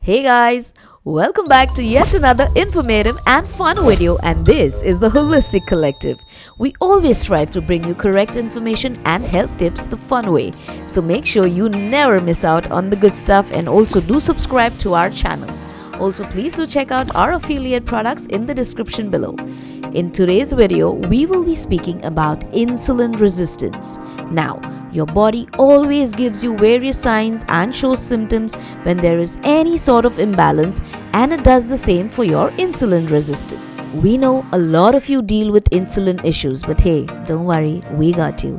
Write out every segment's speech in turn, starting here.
Hey guys, welcome back to yet another informative and fun video, and this is the Holistic Collective. We always strive to bring you correct information and health tips the fun way. So make sure you never miss out on the good stuff and also do subscribe to our channel. Also, please do check out our affiliate products in the description below. In today's video, we will be speaking about insulin resistance. Now, your body always gives you various signs and shows symptoms when there is any sort of imbalance, and it does the same for your insulin resistance. We know a lot of you deal with insulin issues, but hey, don't worry, we got you.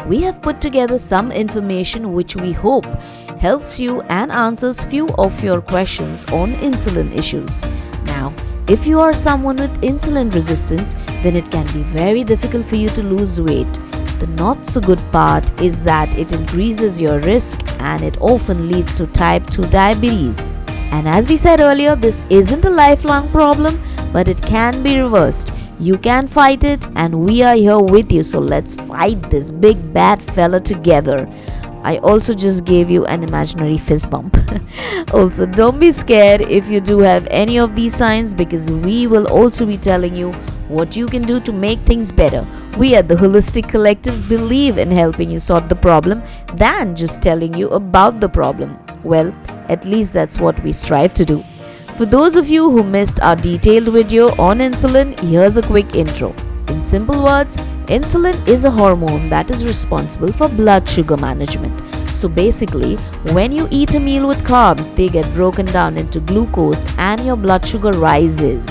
We have put together some information which we hope helps you and answers few of your questions on insulin issues. Now, if you are someone with insulin resistance, then it can be very difficult for you to lose weight. The not so good part is that it increases your risk and it often leads to type 2 diabetes. And as we said earlier, this isn't a lifelong problem, but it can be reversed. You can fight it, and we are here with you, so let's fight this big bad fella together. I also just gave you an imaginary fist bump. Also, don't be scared if you do have any of these signs, because we will also be telling you what you can do to make things better. We at the Holistic Collective believe in helping you sort the problem than just telling you about the problem. Well, at least that's what we strive to do. For those of you who missed our detailed video on insulin, here's a quick intro. In simple words, insulin is a hormone that is responsible for blood sugar management. So basically, when you eat a meal with carbs, they get broken down into glucose and your blood sugar rises.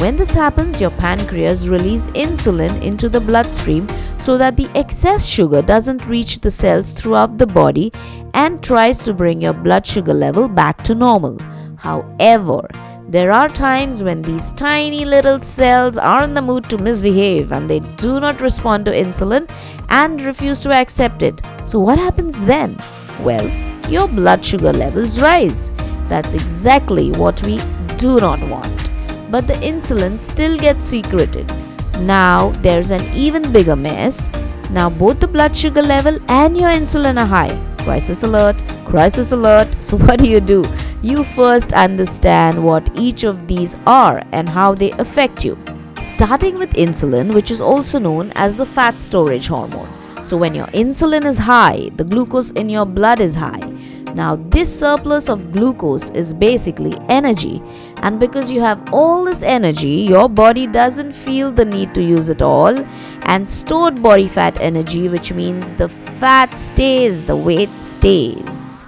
When this happens, your pancreas releases insulin into the bloodstream so that the excess sugar doesn't reach the cells throughout the body and tries to bring your blood sugar level back to normal. However, there are times when these tiny little cells are in the mood to misbehave and they do not respond to insulin and refuse to accept it. So what happens then? Well, your blood sugar levels rise. That's exactly what we do not want. But the insulin still gets secreted. Now there's an even bigger mess. Now both the blood sugar level and your insulin are high. Crisis alert, crisis alert. So what do? You first understand what each of these are and how they affect you. Starting with insulin, which is also known as the fat storage hormone. So when your insulin is high, the glucose in your blood is high. Now this surplus of glucose is basically energy, and because you have all this energy, your body doesn't feel the need to use it all, and stored body fat energy, which means the fat stays, the weight stays.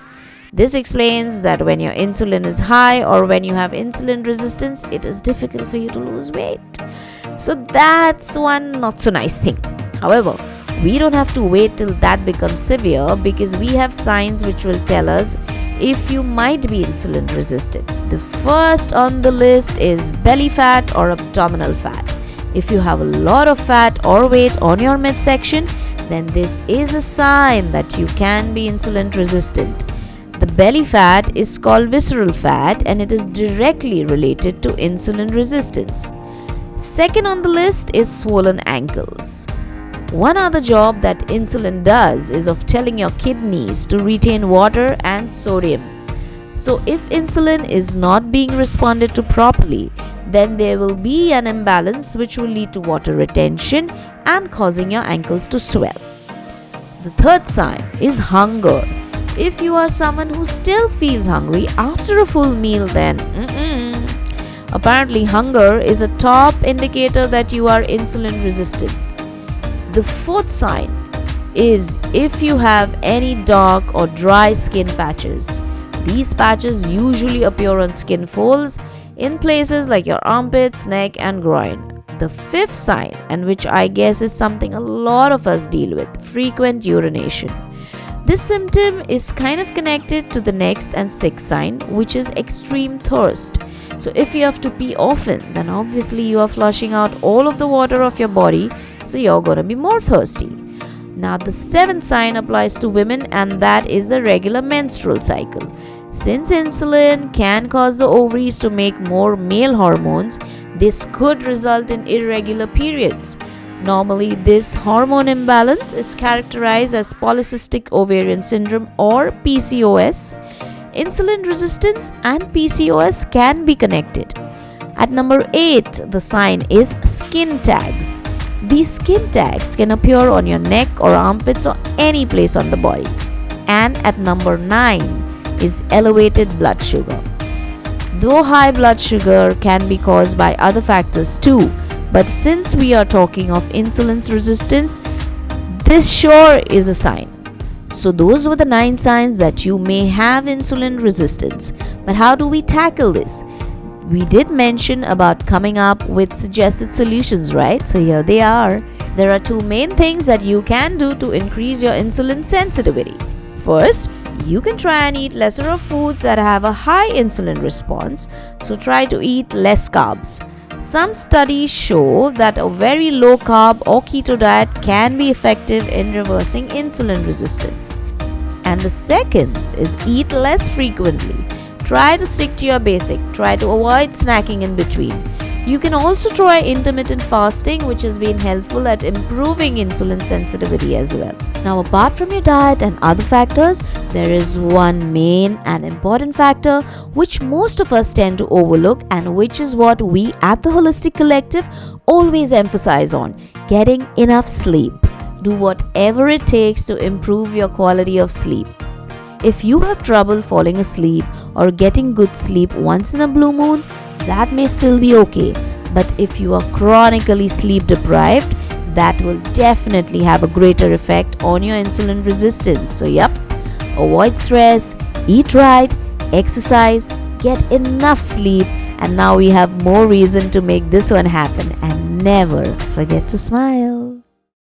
This explains that when your insulin is high or when you have insulin resistance, it is difficult for you to lose weight. So that's one not so nice thing. However, we don't have to wait till that becomes severe, because we have signs which will tell us if you might be insulin resistant. The first on the list is belly fat or abdominal fat. If you have a lot of fat or weight on your midsection, then this is a sign that you can be insulin resistant. The belly fat is called visceral fat, and it is directly related to insulin resistance. Second on the list is swollen ankles. One other job that insulin does is of telling your kidneys to retain water and sodium. So if insulin is not being responded to properly, then there will be an imbalance which will lead to water retention and causing your ankles to swell. The third sign is hunger. If you are someone who still feels hungry after a full meal, then apparently hunger is a top indicator that you are insulin resistant. The fourth sign is if you have any dark or dry skin patches. These patches usually appear on skin folds in places like your armpits, neck, and groin. The fifth sign, and which I guess is something a lot of us deal with, frequent urination. This symptom is kind of connected to the next and sixth sign, which is extreme thirst. So if you have to pee often, then obviously you are flushing out all of the water of your body, so you're going to be more thirsty. Now the seventh sign applies to women, and that is the regular menstrual cycle. Since insulin can cause the ovaries to make more male hormones, this could result in irregular periods. Normally, this hormone imbalance is characterized as polycystic ovarian syndrome or PCOS. insulin resistance and PCOS can be connected. At number 8, the sign is skin tags. These skin tags can appear on your neck or armpits or any place on the body. And at number 9 is elevated blood sugar. Though high blood sugar can be caused by other factors too, but since we are talking of insulin resistance, this sure is a sign. So those were the 9 signs that you may have insulin resistance. But how do we tackle this? We did mention about coming up with suggested solutions, right? So here they are. There are 2 main things that you can do to increase your insulin sensitivity. First, you can try and eat lesser of foods that have a high insulin response. So try to eat less carbs. Some studies show that a very low carb or keto diet can be effective in reversing insulin resistance. And the second is eat less frequently. Try to stick to your basic. Try to avoid snacking in between. You can also try intermittent fasting, which has been helpful at improving insulin sensitivity as well. Now, apart from your diet and other factors, there is one main and important factor which most of us tend to overlook, and which is what we at the Holistic Collective always emphasize on: getting enough sleep. Do whatever it takes to improve your quality of sleep. If you have trouble falling asleep or getting good sleep once in a blue moon, that may still be okay. But if you are chronically sleep deprived, that will definitely have a greater effect on your insulin resistance. So avoid stress, eat right, exercise, get enough sleep, and now we have more reason to make this one happen. And never forget to smile.